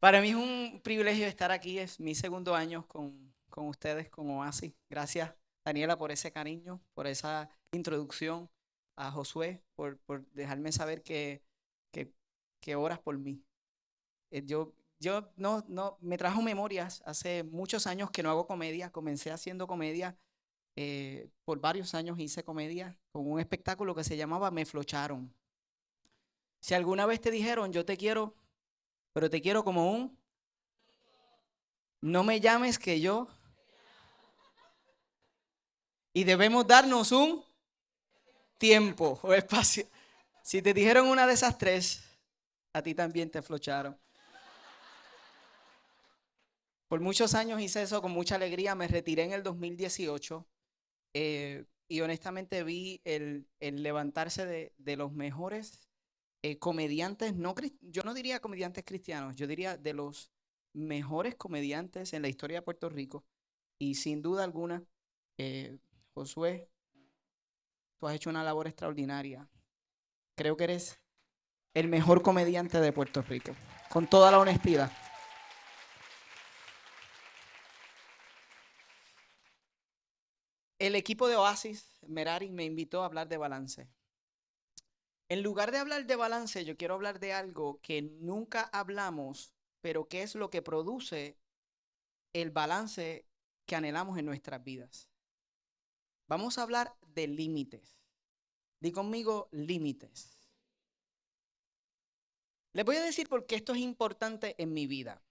Para mí es un privilegio estar aquí, es mi segundo año con ustedes, con Oasis. Gracias, Daniela, por ese cariño, por esa introducción, a Josué, por dejarme saber que, que oras por mí. Yo no, me trajo memorias, hace muchos años que no hago comedia, comencé haciendo comedia, por varios años hice comedia con un espectáculo que se llamaba Me Flocharon. Si alguna vez te dijeron, yo te quiero, pero te quiero como no me llames que yo, y debemos darnos un tiempo o espacio. Si te dijeron una de esas tres, a ti también te flocharon. Por muchos años hice eso con mucha alegría, me retiré en el 2018, y honestamente vi el levantarse de los mejores comediantes, yo no diría comediantes cristianos, yo diría de los mejores comediantes en la historia de Puerto Rico. Y sin duda alguna, eh, Josué, tú has hecho una labor extraordinaria. Creo que eres el mejor comediante de Puerto Rico, con toda la honestidad. El equipo de Oasis, Merari, me invitó a hablar de balance. En lugar de hablar de balance, yo quiero hablar de algo que nunca hablamos, pero que es lo que produce el balance que anhelamos en nuestras vidas. Vamos a hablar de límites. Di conmigo límites. Les voy a decir por qué esto es importante en mi vida.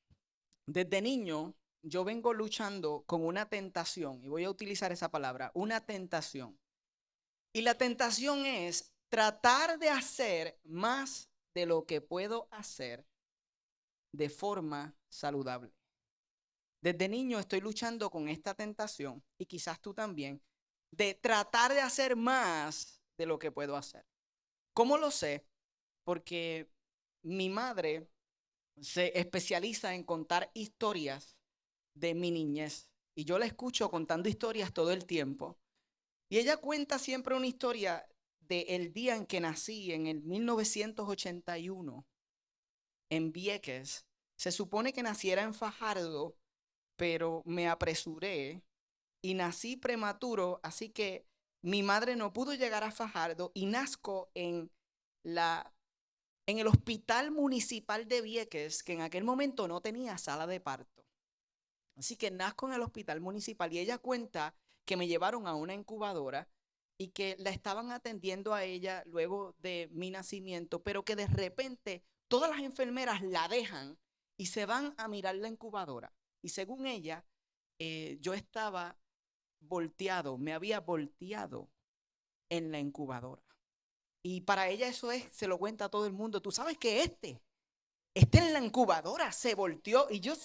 Desde niño yo vengo luchando con una tentación, y voy a utilizar esa palabra, una tentación. Y la tentación es tratar de hacer más de lo que puedo hacer de forma saludable. Desde niño estoy luchando con esta tentación, y quizás tú también, de tratar de hacer más de lo que puedo hacer. ¿Cómo lo sé? Porque mi madre se especializa en contar historias de mi niñez. Y yo la escucho contando historias todo el tiempo. Y ella cuenta siempre una historia del día en que nací, en el 1981, en Vieques. Se supone que naciera en Fajardo, pero me apresuré y nací prematuro, así que mi madre no pudo llegar a Fajardo y nazco la, en el Hospital Municipal de Vieques, que en aquel momento no tenía sala de parto. Así que nazco en el hospital municipal y ella cuenta que me llevaron a una incubadora y que la estaban atendiendo a ella luego de mi nacimiento, pero que de repente todas las enfermeras la dejan y se van a mirar la incubadora. Y según ella, yo estaba volteado, me había volteado en la incubadora. Y para ella eso es, se lo cuenta a todo el mundo. Tú sabes que este en la incubadora se volteó y yo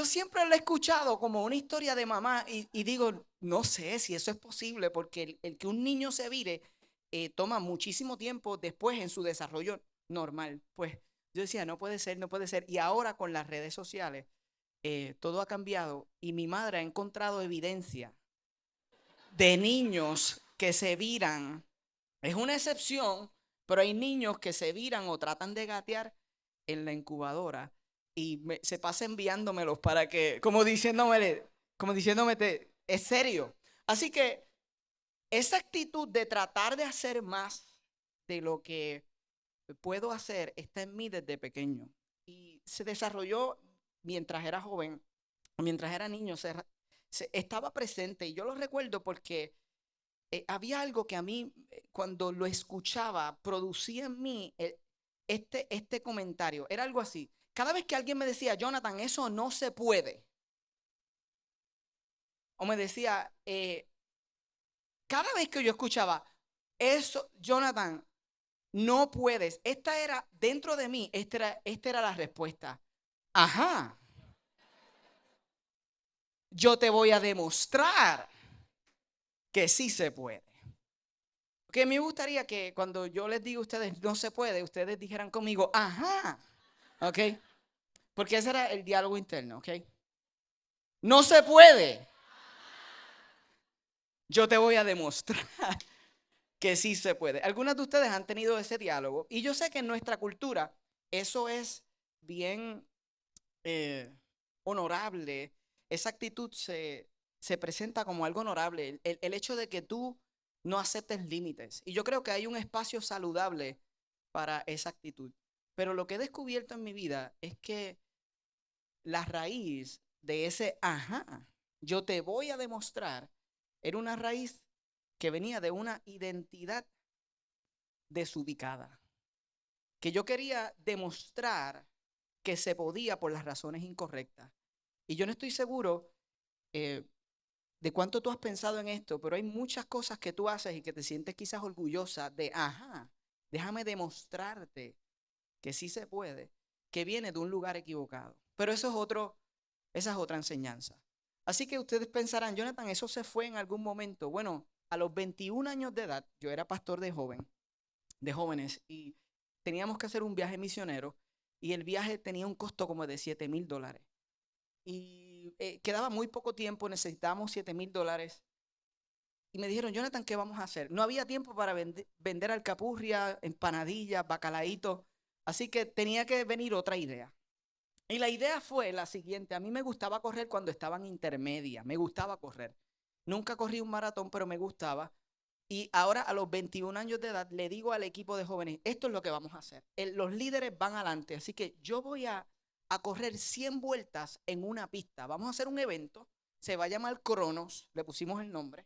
siempre lo he escuchado como una historia de mamá y digo, no sé si eso es posible porque el que un niño se vire toma muchísimo tiempo después en su desarrollo normal. Pues yo decía, no puede ser, no puede ser. Y ahora con las redes sociales, todo ha cambiado y mi madre ha encontrado evidencia de niños que se viran. Es una excepción, pero hay niños que se viran o tratan de gatear en la incubadora y se pasa enviándomelos para que, como diciéndome, es serio. Así que esa actitud de tratar de hacer más de lo que puedo hacer está en mí desde pequeño y se desarrolló mientras era joven, mientras era niño, estaba presente y yo lo recuerdo porque había algo que a mí, cuando lo escuchaba, producía en mí este comentario. Era algo así. Cada vez que alguien me decía, Jonathan, eso no se puede. O me decía, cada vez que yo escuchaba, eso, Jonathan, no puedes. Esta era, dentro de mí, esta era la respuesta. Ajá, yo te voy a demostrar que sí se puede. Que me gustaría que cuando yo les diga a ustedes no se puede, ustedes dijeran conmigo, ajá, ¿ok? Porque ese era el diálogo interno, ¿ok? No se puede. Yo te voy a demostrar que sí se puede. Algunas de ustedes han tenido ese diálogo y yo sé que en nuestra cultura eso es bien eh, honorable. Esa actitud se presenta como algo honorable. El hecho de que tú no aceptes límites. Y yo creo que hay un espacio saludable para esa actitud. Pero lo que he descubierto en mi vida es que la raíz de ese ajá, yo te voy a demostrar, era una raíz que venía de una identidad desubicada. Que yo quería demostrar que se podía por las razones incorrectas. Y yo no estoy seguro eh, de cuánto tú has pensado en esto, pero hay muchas cosas que tú haces y que te sientes quizás orgullosa de, ajá, déjame demostrarte que sí se puede, que viene de un lugar equivocado. Pero esa es otra enseñanza. Así que ustedes pensarán, Jonathan, eso se fue en algún momento. Bueno, a los 21 años de edad, yo era pastor de jóvenes, y teníamos que hacer un viaje misionero, y el viaje tenía un costo como de $7,000. Y quedaba muy poco tiempo, necesitábamos $7,000. Y me dijeron, Jonathan, ¿qué vamos a hacer? No había tiempo para vender alcapurria, empanadillas, bacalaíto. Así que tenía que venir otra idea. Y la idea fue la siguiente. A mí me gustaba correr cuando estaba en intermedia. Me gustaba correr. Nunca corrí un maratón, pero me gustaba. Y ahora a los 21 años de edad le digo al equipo de jóvenes, esto es lo que vamos a hacer. Los líderes van adelante, así que yo voy a correr 100 vueltas en una pista. Vamos a hacer un evento, se va a llamar Cronos, le pusimos el nombre.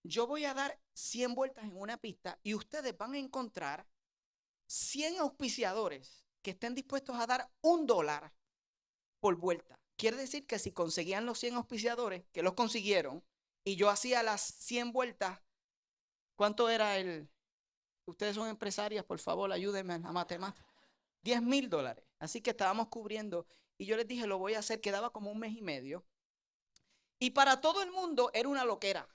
Yo voy a dar 100 vueltas en una pista y ustedes van a encontrar 100 auspiciadores que estén dispuestos a dar $1 por vuelta. Quiere decir que si conseguían los 100 auspiciadores, que los consiguieron, y yo hacía las 100 vueltas, ¿cuánto era el? Ustedes son empresarias, por favor, ayúdenme a la matemática. $10,000. Así que estábamos cubriendo. Y yo les dije, lo voy a hacer. Quedaba como un mes y medio. Y para todo el mundo era una loquera.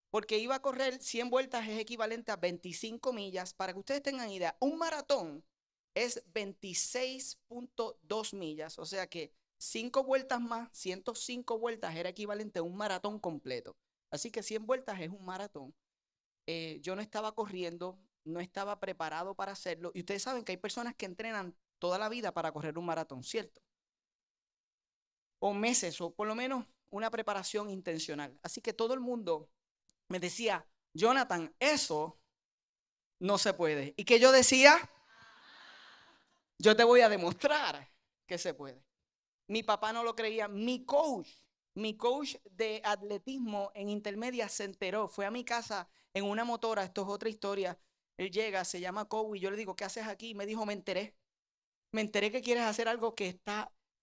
Porque iba a correr 100 vueltas, es equivalente a 25 millas. Para que ustedes tengan idea, un maratón es 26.2 millas. O sea que 5 vueltas más, 105 vueltas era equivalente a un maratón completo. Así que 100 vueltas es un maratón. Yo no estaba corriendo, no estaba preparado para hacerlo. Y ustedes saben que hay personas que entrenan toda la vida para correr un maratón, ¿cierto? O meses, o por lo menos una preparación intencional. Así que todo el mundo me decía, Jonathan, eso no se puede. Y que yo decía, yo te voy a demostrar que se puede. Mi papá no lo creía. Mi coach de atletismo en intermedia se enteró, fue a mi casa en una motora, esto es otra historia. Él llega, se llama Cow y yo le digo, ¿qué haces aquí? Me dijo, me enteré que quieres hacer algo que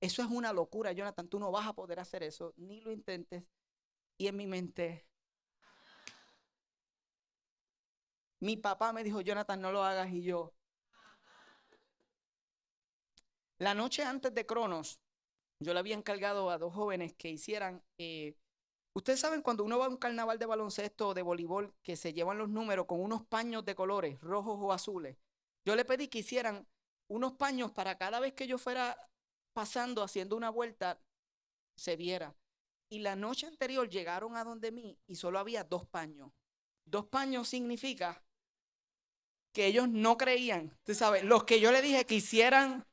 eso es una locura, Jonathan, tú no vas a poder hacer eso, ni lo intentes. Y en mi mente, mi papá me dijo, Jonathan, no lo hagas. Y yo, la noche antes de Cronos, yo le había encargado a dos jóvenes que hicieran, ustedes saben cuando uno va a un carnaval de baloncesto o de voleibol que se llevan los números con unos paños de colores, rojos o azules. Yo le pedí que hicieran unos paños para cada vez que yo fuera pasando, haciendo una vuelta, se viera. Y la noche anterior llegaron a donde mí y solo había dos paños. Dos paños significa que ellos no creían, tú sabes, los que yo le dije que hicieran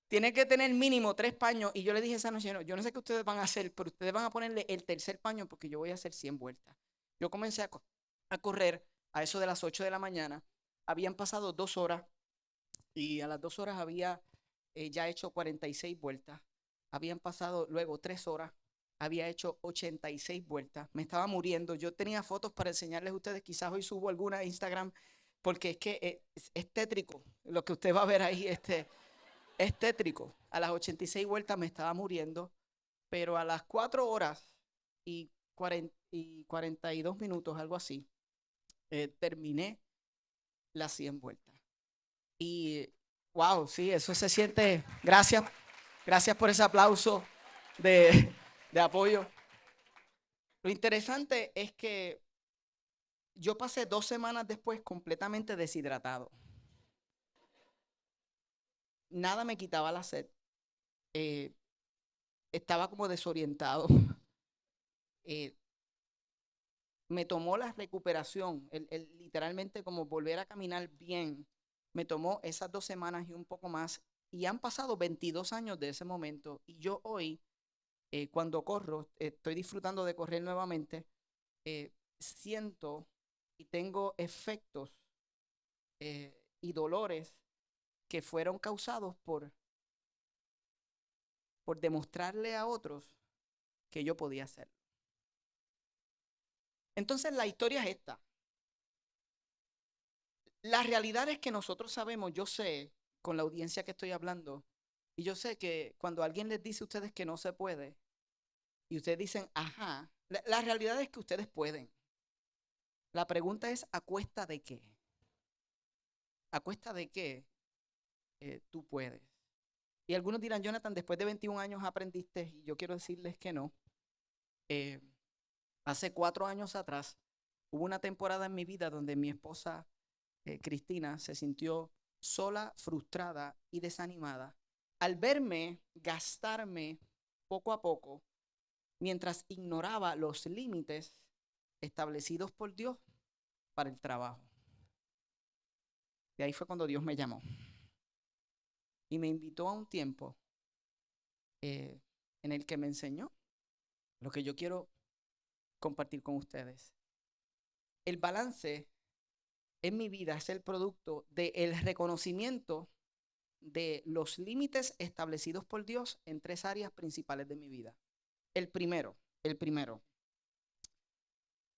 tiene que tener mínimo 3 paños. Y yo le dije esa noche, no, yo no sé qué ustedes van a hacer, pero ustedes van a ponerle el tercer paño porque yo voy a hacer 100 vueltas. Yo comencé a correr a eso de las 8 de la mañana. Habían pasado 2 horas y a las 2 horas había ya hecho 46 vueltas. Habían pasado luego 3 horas. Había hecho 86 vueltas. Me estaba muriendo. Yo tenía fotos para enseñarles a ustedes. Quizás hoy subo alguna a Instagram porque es que es tétrico lo que usted va a ver ahí. Es tétrico. A las 86 vueltas me estaba muriendo, pero a las 4 horas y 42 minutos, algo así, terminé las 100 vueltas. Y, wow, sí, eso se siente. Gracias, gracias por ese aplauso de apoyo. Lo interesante es que yo pasé 2 semanas después completamente deshidratado. Nada me quitaba la sed. Eh, Estaba como desorientado. Eh, Me tomó la recuperación, literalmente como volver a caminar bien, me tomó esas 2 semanas y un poco más. y han pasado 22 años de ese momento. Y yo hoy, cuando corro, estoy disfrutando de correr nuevamente, siento y tengo efectos y dolores que fueron causados por demostrarle a otros que yo podía hacerlo. Entonces la historia es esta. La realidad es que nosotros sabemos, yo sé, con la audiencia que estoy hablando, y yo sé que cuando alguien les dice a ustedes que no se puede, y ustedes dicen, ajá, la realidad es que ustedes pueden. La pregunta es, ¿a cuesta de qué? ¿A cuesta de qué tú puedes? Y algunos dirán, Jonathan, después de 21 años aprendiste, y yo quiero decirles que no. Eh, Hace 4 años atrás, hubo una temporada en mi vida donde mi esposa, Cristina, se sintió sola, frustrada y desanimada al verme gastarme poco a poco mientras ignoraba los límites establecidos por Dios para el trabajo. Y ahí fue cuando Dios me llamó y me invitó a un tiempo en el que me enseñó lo que yo quiero compartir con ustedes. El balance en mi vida es el producto del reconocimiento de los límites establecidos por Dios en 3 áreas principales de mi vida. El primero,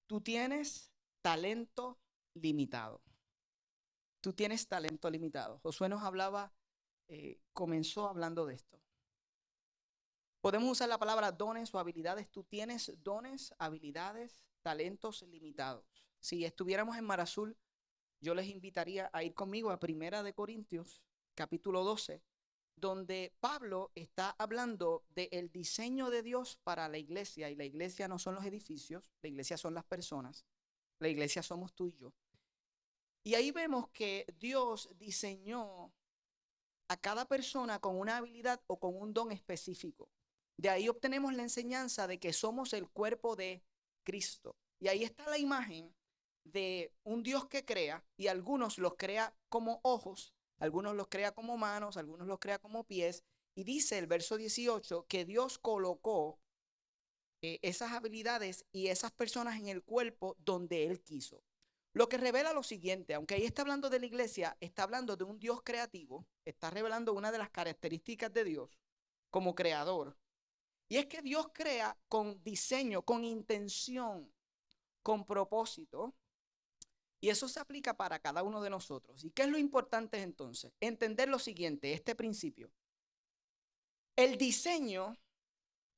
tú tienes talento limitado. Tú tienes talento limitado. Josué nos hablaba, comenzó hablando de esto. Podemos usar la palabra dones o habilidades. Tú tienes dones, habilidades, talentos limitados. Si estuviéramos en Mar Azul, yo les invitaría a ir conmigo a Primera de Corintios, capítulo 12, donde Pablo está hablando del diseño de Dios para la iglesia. Y la iglesia no son los edificios, la iglesia son las personas. La iglesia somos tú y yo. Y ahí vemos que Dios diseñó a cada persona con una habilidad o con un don específico. De ahí obtenemos la enseñanza de que somos el cuerpo de Cristo. Y ahí está la imagen de un Dios que crea, y algunos los crea como ojos, algunos los crea como manos, algunos los crea como pies. Y dice el verso 18 que Dios colocó esas habilidades y esas personas en el cuerpo donde Él quiso. Lo que revela lo siguiente, aunque ahí está hablando de la iglesia, está hablando de un Dios creativo, está revelando una de las características de Dios como creador. Y es que Dios crea con diseño, con intención, con propósito. Y eso se aplica para cada uno de nosotros. ¿Y qué es lo importante entonces? Entender lo siguiente, este principio. El diseño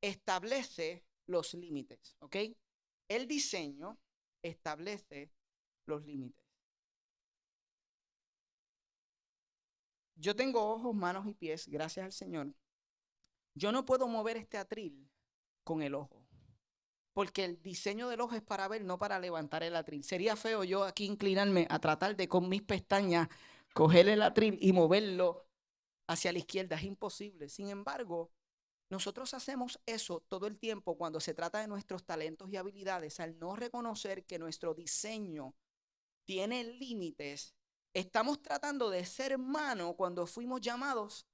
establece los límites, ¿ok? El diseño establece los límites. Yo tengo ojos, manos y pies, gracias al Señor. Yo no puedo mover este atril con el ojo, porque el diseño del ojo es para ver, no para levantar el atril. Sería feo yo aquí inclinarme a tratar de con mis pestañas coger el atril y moverlo hacia la izquierda. Es imposible. Sin embargo, nosotros hacemos eso todo el tiempo cuando se trata de nuestros talentos y habilidades. Al no reconocer que nuestro diseño tiene límites, estamos tratando de ser mano cuando fuimos llamados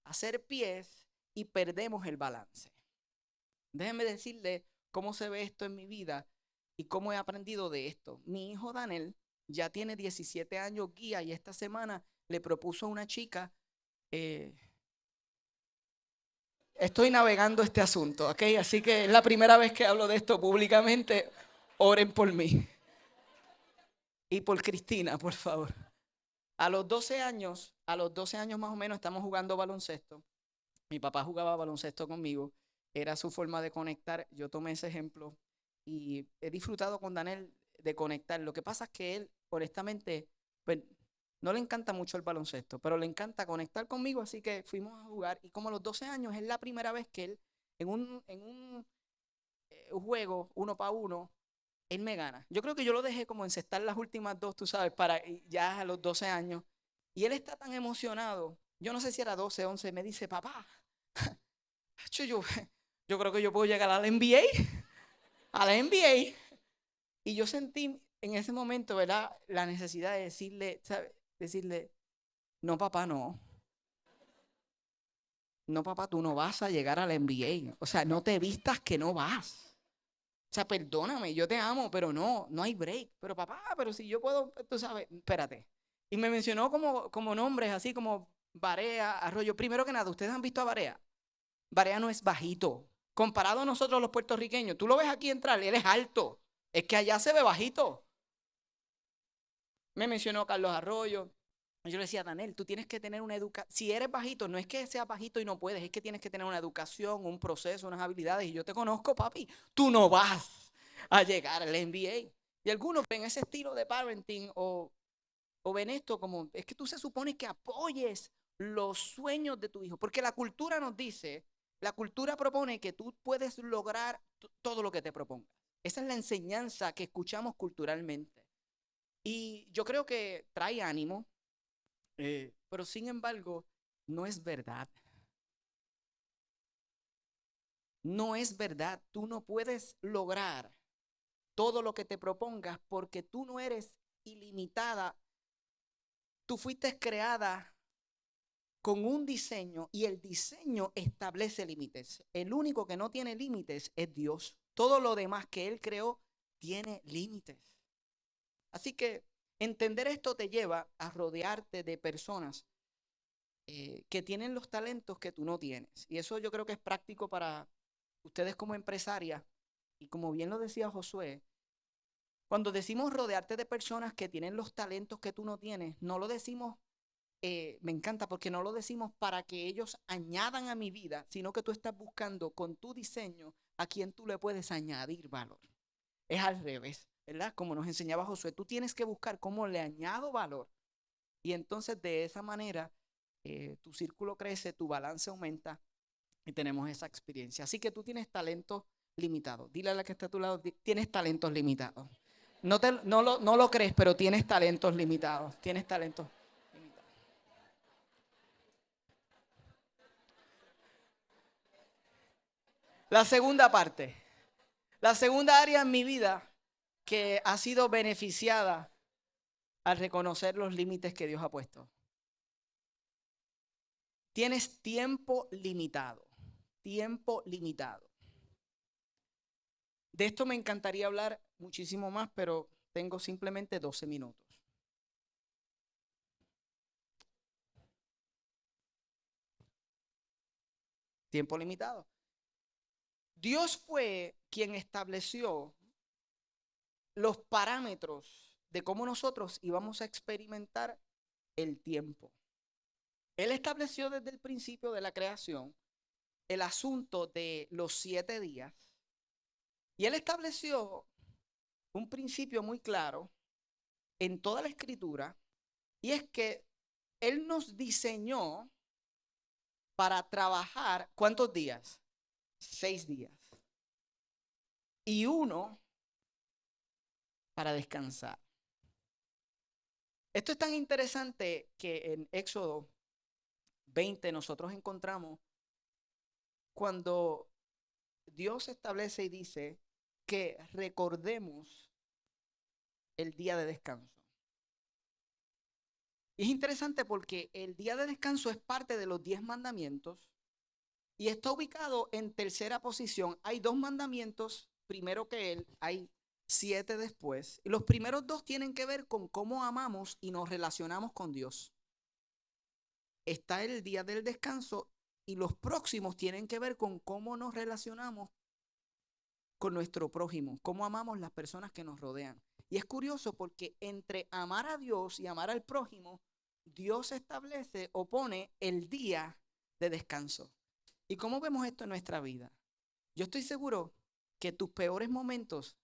a ser pies y perdemos el balance. Déjenme decirle cómo se ve esto en mi vida y cómo he aprendido de esto. Mi hijo Daniel ya tiene 17 años guía y esta semana le propuso a una chica, estoy navegando este asunto, ¿ok? Así que es la primera vez que hablo de esto públicamente. Oren por mí y por Cristina, por favor. A los 12 años más o menos estamos jugando baloncesto. Mi papá jugaba baloncesto conmigo. Era su forma de conectar. Yo tomé ese ejemplo y he disfrutado con Daniel de conectar. Lo que pasa es que él, honestamente, pues, no le encanta mucho el baloncesto, pero le encanta conectar conmigo, así que fuimos a jugar. Y como a los 12 años es la primera vez que él, en un juego 1-para-1, él me gana. Yo creo que yo lo dejé como encestar las últimas dos, tú sabes, para ya a los 12 años. Y él está tan emocionado. Yo no sé si era 12, 11, me dice, papá, yo, yo creo que yo puedo llegar a la NBA, a la NBA. Y yo sentí en ese momento, ¿verdad?, la necesidad de decirle, ¿sabes? Decirle, no, papá, no. No, papá, tú no vas a llegar a la NBA. O sea, no te vistas que no vas. O sea, perdóname, yo te amo, pero no hay break. Pero papá, pero si yo puedo, tú sabes, espérate. Y me mencionó como nombres así como Barea, Arroyo. Primero que nada, ¿ustedes han visto a Barea? Barea no es bajito. Comparado a nosotros los puertorriqueños, tú lo ves aquí entrar, él es alto. Es que allá se ve bajito. Me mencionó Carlos Arroyo. Yo le decía, Daniel, tú tienes que tener una educación. Si eres bajito, no es que seas bajito y no puedes, es que tienes que tener una educación, un proceso, unas habilidades. Y yo te conozco, papi. Tú no vas a llegar al NBA. Y algunos ven ese estilo de parenting o ven esto como, es que tú se supone que apoyes los sueños de tu hijo. Porque la cultura nos dice, la cultura propone que tú puedes lograr todo lo que te propongas. Esa es la enseñanza que escuchamos culturalmente. Y yo creo que trae ánimo, pero sin embargo, no es verdad. No es verdad. Tú no puedes lograr todo lo que te propongas porque tú no eres ilimitada. Tú fuiste creada con un diseño y el diseño establece límites. El único que no tiene límites es Dios. Todo lo demás que Él creó tiene límites. Así que entender esto te lleva a rodearte de personas que tienen los talentos que tú no tienes. Y eso yo creo que es práctico para ustedes como empresarias. Y como bien lo decía Josué, cuando decimos rodearte de personas que tienen los talentos que tú no tienes, no lo decimos, me encanta porque no lo decimos para que ellos añadan a mi vida, sino que tú estás buscando con tu diseño a quien tú le puedes añadir valor. Es al revés, ¿verdad? Como nos enseñaba Josué, tú tienes que buscar cómo le añado valor. Y entonces de esa manera tu círculo crece, tu balance aumenta y tenemos esa experiencia. Así que tú tienes talentos limitados. Dile a la que está a tu lado, tienes talentos limitados. No lo crees, pero tienes talentos limitados. Tienes talentos limitados. La segunda parte, la segunda área en mi vida que ha sido beneficiada al reconocer los límites que Dios ha puesto. Tienes tiempo limitado. Tiempo limitado. De esto me encantaría hablar muchísimo más, pero tengo simplemente 12 minutos. Tiempo limitado. Dios fue quien estableció los parámetros de cómo nosotros íbamos a experimentar el tiempo. Él estableció desde el principio de la creación el asunto de los 7 días y él estableció un principio muy claro en toda la escritura y es que él nos diseñó para trabajar, ¿cuántos días? 6 días. Y uno para descansar. Esto es tan interesante que en Éxodo 20 nosotros encontramos cuando Dios establece y dice que recordemos el día de descanso. Y es interesante porque el día de descanso es parte de los 10 mandamientos y está ubicado en tercera posición. Hay 2 mandamientos primero que él, hay 7 después. Y los primeros 2 tienen que ver con cómo amamos y nos relacionamos con Dios. Está el día del descanso y los próximos tienen que ver con cómo nos relacionamos con nuestro prójimo, cómo amamos las personas que nos rodean. Y es curioso porque entre amar a Dios y amar al prójimo, Dios establece o pone el día de descanso. ¿Y cómo vemos esto en nuestra vida? Yo estoy seguro que tus peores momentos,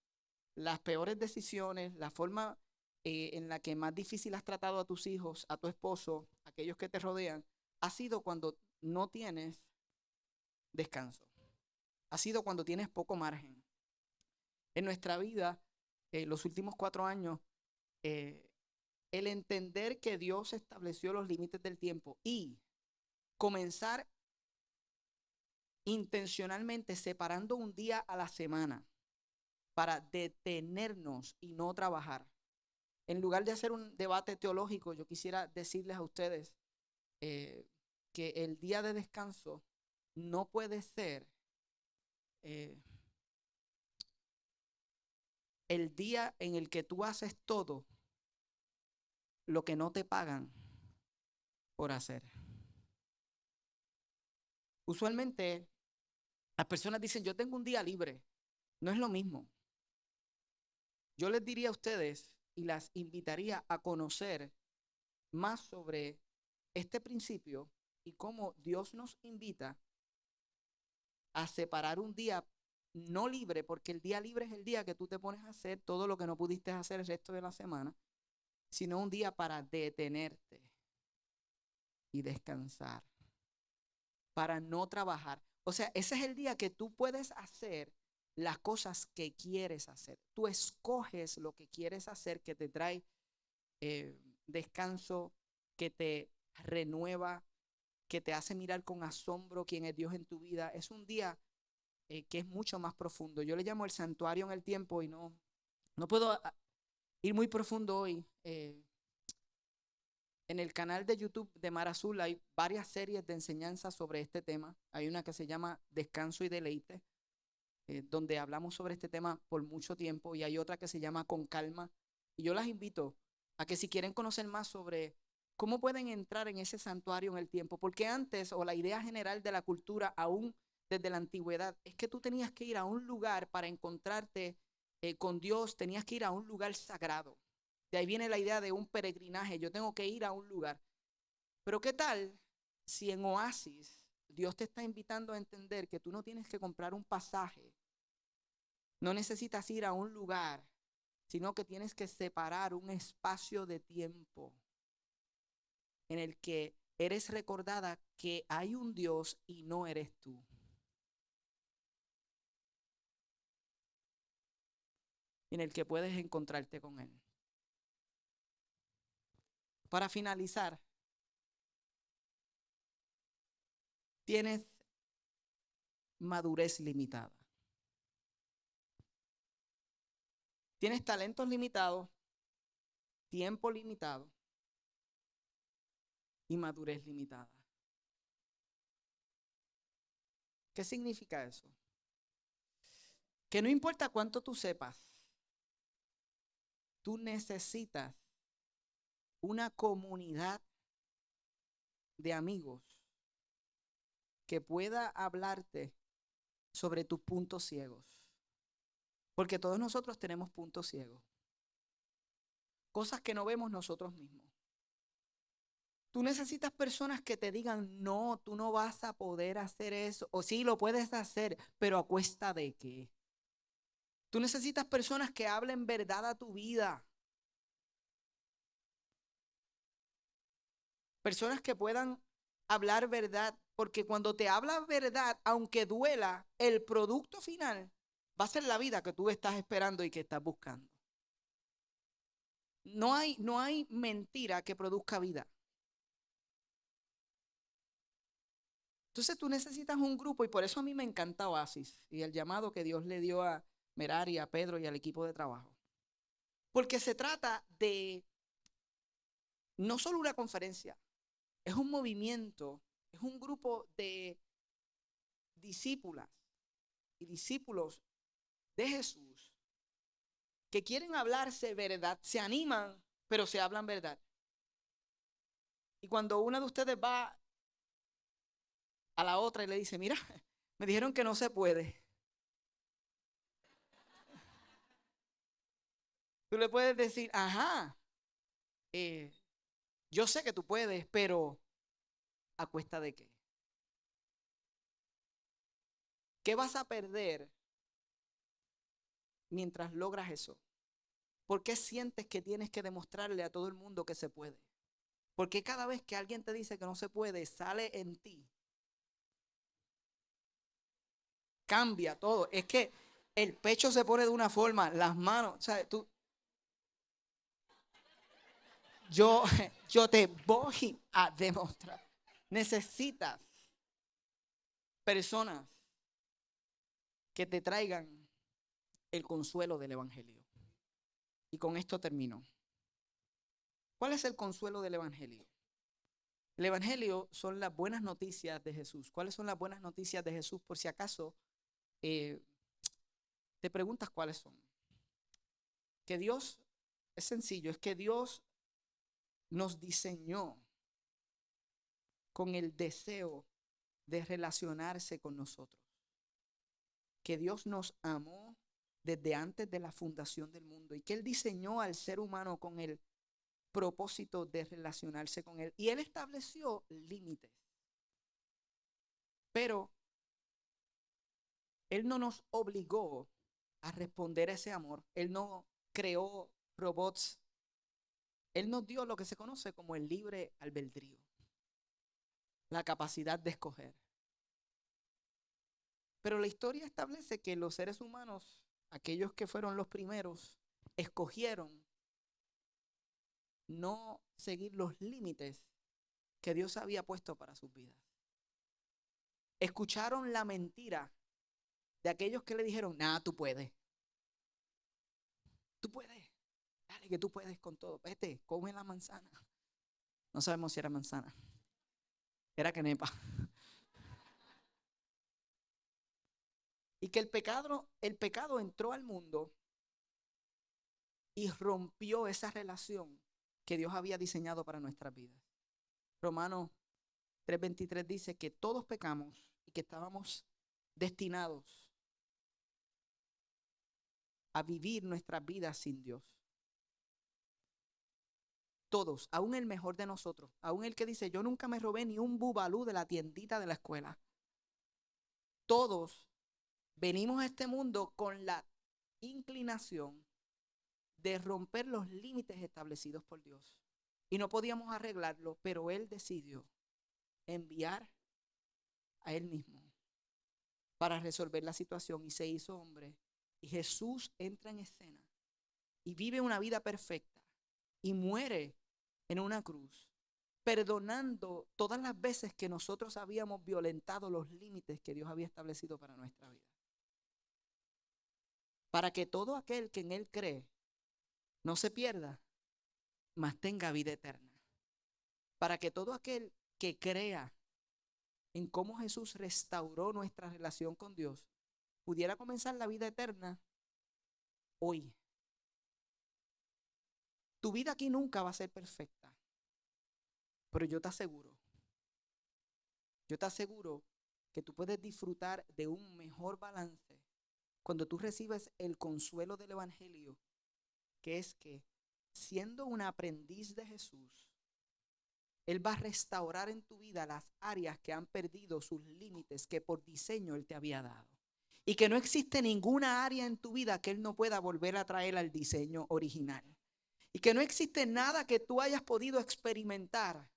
las peores decisiones, la forma en la que más difícil has tratado a tus hijos, a tu esposo, a aquellos que te rodean, ha sido cuando no tienes descanso. Ha sido cuando tienes poco margen. En nuestra vida, los últimos 4 años, eh, el entender que Dios estableció los límites del tiempo y comenzar intencionalmente separando un día a la semana para detenernos y no trabajar. En lugar de hacer un debate teológico, yo quisiera decirles a ustedes que el día de descanso no puede ser eh, el día en el que tú haces todo lo que no te pagan por hacer. Usualmente las personas dicen, yo tengo un día libre. No es lo mismo. Yo les diría a ustedes y las invitaría a conocer más sobre este principio y cómo Dios nos invita a separar un día no libre, porque el día libre es el día que tú te pones a hacer todo lo que no pudiste hacer el resto de la semana, sino un día para detenerte y descansar, para no trabajar. O sea, ese es el día que tú puedes hacer las cosas que quieres hacer. Tú escoges lo que quieres hacer, que te trae descanso, que te renueva, que te hace mirar con asombro quién es Dios en tu vida. Es un día que es mucho más profundo. Yo le llamo el santuario en el tiempo y no puedo ir muy profundo hoy. En el canal de YouTube de Mar Azul hay varias series de enseñanza sobre este tema. Hay una que se llama Descanso y Deleite, donde hablamos sobre este tema por mucho tiempo, y hay otra que se llama Con Calma. Y yo las invito a que si quieren conocer más sobre cómo pueden entrar en ese santuario en el tiempo, porque antes, o la idea general de la cultura, aún desde la antigüedad, es que tú tenías que ir a un lugar para encontrarte con Dios, tenías que ir a un lugar sagrado. De ahí viene la idea de un peregrinaje, yo tengo que ir a un lugar. Pero ¿qué tal si en Oasis Dios te está invitando a entender que tú no tienes que comprar un pasaje, no necesitas ir a un lugar, sino que tienes que separar un espacio de tiempo en el que eres recordada que hay un Dios y no eres tú? En el que puedes encontrarte con Él. Para finalizar, tienes madurez limitada. Tienes talentos limitados, tiempo limitado y madurez limitada. ¿Qué significa eso? Que no importa cuánto tú sepas, tú necesitas una comunidad de amigos que pueda hablarte sobre tus puntos ciegos. Porque todos nosotros tenemos puntos ciegos. Cosas que no vemos nosotros mismos. Tú necesitas personas que te digan, no, tú no vas a poder hacer eso. O sí, lo puedes hacer, pero ¿a cuesta de qué? Tú necesitas personas que hablen verdad a tu vida. Personas que puedan hablar verdad. Porque cuando te habla verdad, aunque duela, el producto final va a ser la vida que tú estás esperando y que estás buscando. No hay mentira que produzca vida. Entonces tú necesitas un grupo, y por eso a mí me encanta Oasis y el llamado que Dios le dio a Merari, a Pedro y al equipo de trabajo. Porque se trata de no solo una conferencia, es un movimiento, es un grupo de discípulas y discípulos de Jesús que quieren hablarse verdad, se animan, pero se hablan verdad. Y cuando una de ustedes va a la otra y le dice, mira, me dijeron que no se puede, tú le puedes decir, ajá, eh, yo sé que tú puedes, pero ¿a cuesta de qué? ¿Qué vas a perder mientras logras eso? ¿Por qué sientes que tienes que demostrarle a todo el mundo que se puede? ¿Por qué cada vez que alguien te dice que no se puede, sale en ti? Cambia todo. Es que el pecho se pone de una forma, las manos, ¿sabes? Yo, yo te voy a demostrar. Necesitas personas que te traigan el consuelo del Evangelio. Y con esto termino. ¿Cuál es el consuelo del Evangelio? El evangelio son las buenas noticias de Jesús. ¿Cuáles son las buenas noticias de Jesús? Por si acaso eh, te preguntas cuáles son. Que Dios, es sencillo, es que Dios nos diseñó con el deseo de relacionarse con nosotros. Que Dios nos amó desde antes de la fundación del mundo y que Él diseñó al ser humano con el propósito de relacionarse con Él. Y Él estableció límites. Pero Él no nos obligó a responder a ese amor. Él no creó robots. Él nos dio lo que se conoce como el libre albedrío, la capacidad de escoger. Pero la historia establece que los seres humanos, aquellos que fueron los primeros, escogieron no seguir los límites que Dios había puesto para sus vidas. Escucharon la mentira de aquellos que le dijeron, nada, tú puedes. Tú puedes. Dale, que tú puedes con todo. Vete, come la manzana. No sabemos si era manzana. Era quenepa. Y que el pecado entró al mundo y rompió esa relación que Dios había diseñado para nuestras vidas. Romanos 3:23 dice que todos pecamos y que estábamos destinados a vivir nuestras vidas sin Dios. Todos, aún el mejor de nosotros, aún el que dice, yo nunca me robé ni un bubalú de la tiendita de la escuela. Todos venimos a este mundo con la inclinación de romper los límites establecidos por Dios. Y no podíamos arreglarlo, pero Él decidió enviar a Él mismo para resolver la situación y se hizo hombre. Y Jesús entra en escena y vive una vida perfecta y muere en una cruz, perdonando todas las veces que nosotros habíamos violentado los límites que Dios había establecido para nuestra vida. Para que todo aquel que en Él cree no se pierda, mas tenga vida eterna. Para que todo aquel que crea en cómo Jesús restauró nuestra relación con Dios pudiera comenzar la vida eterna hoy. Tu vida aquí nunca va a ser perfecta, pero yo te aseguro que tú puedes disfrutar de un mejor balance cuando tú recibes el consuelo del evangelio, que es que siendo un aprendiz de Jesús, Él va a restaurar en tu vida las áreas que han perdido sus límites que por diseño Él te había dado. Y que no existe ninguna área en tu vida que Él no pueda volver a traer al diseño original. Y que no existe nada que tú hayas podido experimentar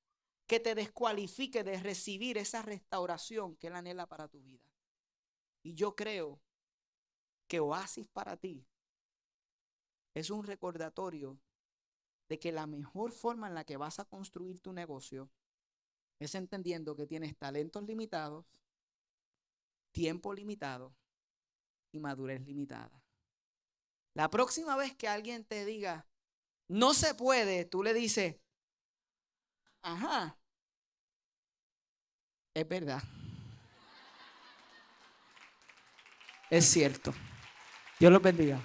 que te descualifique de recibir esa restauración que Él anhela para tu vida. Y yo creo que Oasis para ti es un recordatorio de que la mejor forma en la que vas a construir tu negocio es entendiendo que tienes talentos limitados, tiempo limitado y madurez limitada. La próxima vez que alguien te diga, no se puede, tú le dices, ajá, es verdad. Es cierto. Dios los bendiga.